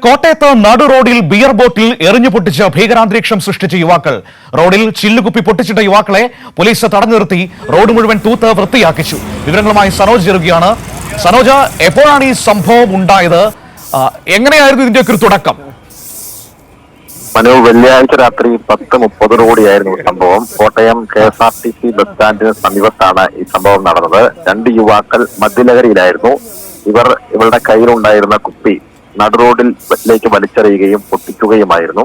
കോട്ടയത്ത് നടു റോഡിൽ ബിയർ ബോട്ടിൽ എറിഞ്ഞു പൊട്ടിച്ച് ഭീകരാന്തരീക്ഷം സൃഷ്ടിച്ച യുവാക്കൾ. റോഡിൽ ചില്ലുകുപ്പി പൊട്ടിച്ചിട്ട യുവാക്കളെ പോലീസ് തടഞ്ഞു നിർത്തി റോഡ് മുഴുവൻ തൂത്ത് വൃത്തിയാക്കിച്ചു. വിവരങ്ങളുമായി സനോജ് ചേരുകയാണ്. സനോജ, എപ്പോഴാണ് ഈ സംഭവം ഉണ്ടായത്? എങ്ങനെയായിരുന്നു ഇതിന്റെയൊക്കെ ഒരു തുടക്കം? മനു, വെള്ളിയാഴ്ച രാത്രി 10:30 സംഭവം. കോട്ടയം KSRTC ബസ് സ്റ്റാൻഡിന് സമീപത്താണ് ഈ സംഭവം നടന്നത്. 2 യുവാക്കൾ മദ്യലഹരിയിലായിരുന്നു. ഇവരുടെ കയ്യിലുണ്ടായിരുന്ന കുപ്പി നടുറോഡിലേക്ക് വലിച്ചെറിയുകയും പൊട്ടിക്കുകയുമായിരുന്നു.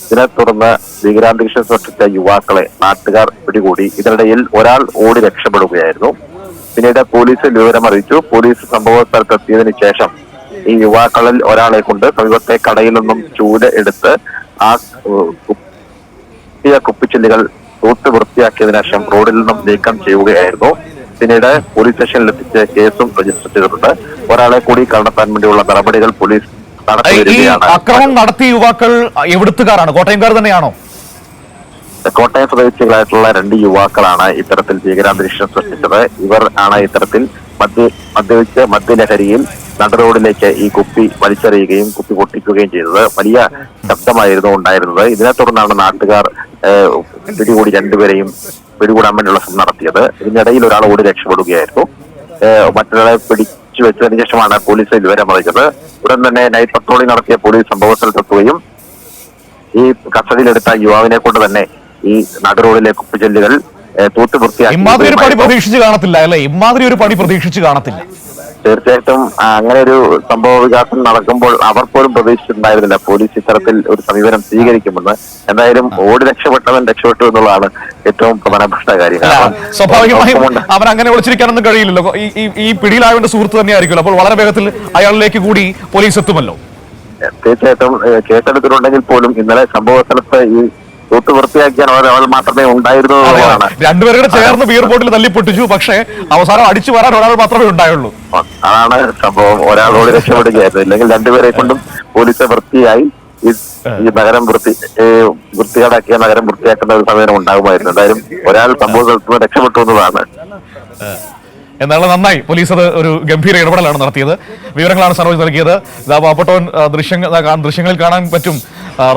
ഇതിനെ തുടർന്ന് ഭീകരാന്തരീക്ഷം സൃഷ്ടിച്ച യുവാക്കളെ നാട്ടുകാർ പിടികൂടി. ഇതിനിടയിൽ ഒരാൾ ഓടി രക്ഷപ്പെടുകയായിരുന്നു. പിന്നീട് പോലീസിൽ വിവരമറിയിച്ചു. പോലീസ് സംഭവ സ്ഥലത്തെത്തിയതിനു ശേഷം ഈ യുവാക്കളിൽ ഒരാളെ കൊണ്ട് സമീപത്തെ കടയിൽ നിന്നും ചൂല് എടുത്ത് ആ കുപ്പിച്ചില്ലുകൾ തൂത്ത് വൃത്തിയാക്കിയതിനു ശേഷം റോഡിൽ നിന്നും നീക്കം ചെയ്യുകയായിരുന്നു. പിന്നീട് പോലീസ് സ്റ്റേഷനിൽ എത്തിച്ച് കേസും രജിസ്റ്റർ ചെയ്തിട്ടുണ്ട്. ഒരാളെ കൂടി കണ്ടെത്താൻ വേണ്ടിയുള്ള നടപടികൾ പോലീസ് നടത്തിവരികയാണ്. അക്രമം നടത്തിയ യുവാക്കൾ എവിടുത്തുകാരാണ്? കോട്ടയംകാർ തന്നെയാണോ? കോട്ടയം സ്വദേശികളായിട്ടുള്ള 2 യുവാക്കളാണ് ഇത്തരത്തിൽ ഭീകരാന്തരീക്ഷം സൃഷ്ടിച്ചത്. ഇവർ ആണ് ഇത്തരത്തിൽ മദ്യപിച്ച് മദ്യലഹരിയിൽ നടുറോഡിലേക്ക് ഈ കുപ്പി വലിച്ചെറിയുകയും കുപ്പി പൊട്ടിക്കുകയും ചെയ്തത്. വലിയ ശബ്ദമായിരുന്നു ഉണ്ടായിരുന്നത്. ഇതിനെ തുടർന്നാണ് നാട്ടുകാർ പിടികൂടി 2 പേരെയും പിടികൂടാൻ വേണ്ടിയുള്ള ശ്രമം നടത്തിയത്. ഇതിനിടയിൽ ഒരാൾ ഓടി രക്ഷപ്പെടുകയായിരുന്നു. മറ്റൊരാളെ പിടിച്ചു വെച്ചതിന് ശേഷമാണ് പോലീസ് വിവരം അറിയിച്ചത്. ഉടൻ തന്നെ നൈറ്റ് പട്രോളിംഗ് നടത്തിയ പോലീസ് സംഭവ സ്ഥലത്തെത്തുകയും ഈ കസ്റ്റഡിയിലെടുത്ത യുവാവിനെ കൊണ്ട് തന്നെ ഈ നടുറോഡിലെ കുപ്പിച്ചെല്ലുകൾ തൂത്ത് വൃത്തിയാക്കി. ഇമാതിരി ഒരു പണി പ്രതീക്ഷിച്ച് കാണത്തില്ല അല്ലെ? ഇമാതിരി ഒരു പണി പ്രതീക്ഷിച്ച് കാണത്തില്ല. തീർച്ചയായിട്ടും അങ്ങനെ ഒരു സംഭവ വികാസം നടക്കുമ്പോൾ അവർ പോലും പ്രതീക്ഷിച്ചിട്ടുണ്ടായിരുന്നില്ല പോലീസ് ഇത്തരത്തിൽ ഒരു സമീപനം സ്വീകരിക്കുമെന്ന്. എന്തായാലും ഓടി രക്ഷപ്പെട്ടവൻ രക്ഷപ്പെട്ടു എന്നുള്ളതാണ് ഏറ്റവും പ്രധാനപ്പെട്ട കാര്യം. സ്വാഭാവികമായും അവൻ അങ്ങനെ ഒളിച്ചിരിക്കാനൊന്നും കഴിയില്ലല്ലോ. ഈ പിടിയിലായവന്റെ സുഹൃത്ത് തന്നെയായിരിക്കുമല്ലോ. അപ്പോൾ വളരെ വേഗത്തിൽ അയാളിലേക്ക് കൂടി പോലീസ് എത്തുമല്ലോ. തീർച്ചയായിട്ടും കേസെടുത്തിട്ടുണ്ടെങ്കിൽ പോലും ഇന്നലെ സംഭവ സ്ഥലത്ത് ഈ തൂത്ത് വൃത്തിയാക്കിയാൽ ഒരാൾ മാത്രമേ ഉണ്ടായിരുന്നുള്ളതാണ്. 2 പേരുടെ ചേർന്ന് ബിയർ ബോട്ടിൽ തല്ലിപ്പൊട്ടിച്ചു. പക്ഷേ അവസാനം അടിച്ചു വരാൻ ഒരാൾ മാത്രമേ ഉണ്ടായുള്ളൂ. അതാണ് സംഭവം. ഒരാളോട് രക്ഷപ്പെടുകയായിരുന്നു. ഇല്ലെങ്കിൽ 2 പേരെ കൊണ്ടും പോലീസ് വൃത്തിയായി ഈ നഗരം വൃത്തികേടാക്കിയ നഗരം വൃത്തിയാക്കുന്ന ഒരു സമയം ഉണ്ടാകുമായിരുന്നു. എന്തായാലും ഒരാൾ സംഭവ സ്ഥലത്ത് രക്ഷപ്പെട്ടു എന്നതാണ്. എന്നാലും നന്നായി. പോലീസ് അത് ഒരു ഗംഭീര ഇടപെടലാണ് നടത്തിയത്. വിവരങ്ങളാണ് സനോജ് നൽകിയത്. പാവപ്പെട്ടവൻ ദൃശ്യങ്ങളിൽ കാണാൻ പറ്റും.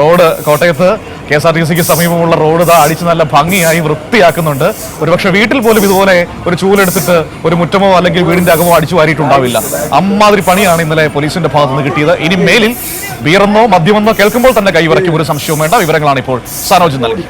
റോഡ് കോട്ടയത്ത് KSRTCക്ക് സമീപമുള്ള റോഡ് അടിച്ച് നല്ല ഭംഗിയായി വൃത്തിയാക്കുന്നുണ്ട്. ഒരുപക്ഷെ വീട്ടിൽ പോലും ഇതുപോലെ ഒരു ചൂലെടുത്തിട്ട് ഒരു മുറ്റമോ അല്ലെങ്കിൽ വീടിന്റെ അകമോ അടിച്ചു വാരിയിട്ടുണ്ടാവില്ല. അമ്മാതിരി പണിയാണ് ഇന്നലെ പോലീസിന്റെ ഭാഗത്ത് നിന്ന് കിട്ടിയത്. ഇനി മേലിൽ ബിയറെന്നോ മദ്യമെന്നോ കേൾക്കുമ്പോൾ തന്നെ കൈവിറയ്ക്കും, ഒരു സംശയവും വേണ്ട. വിവരങ്ങളാണ് ഇപ്പോൾ സനോജ് നൽകി.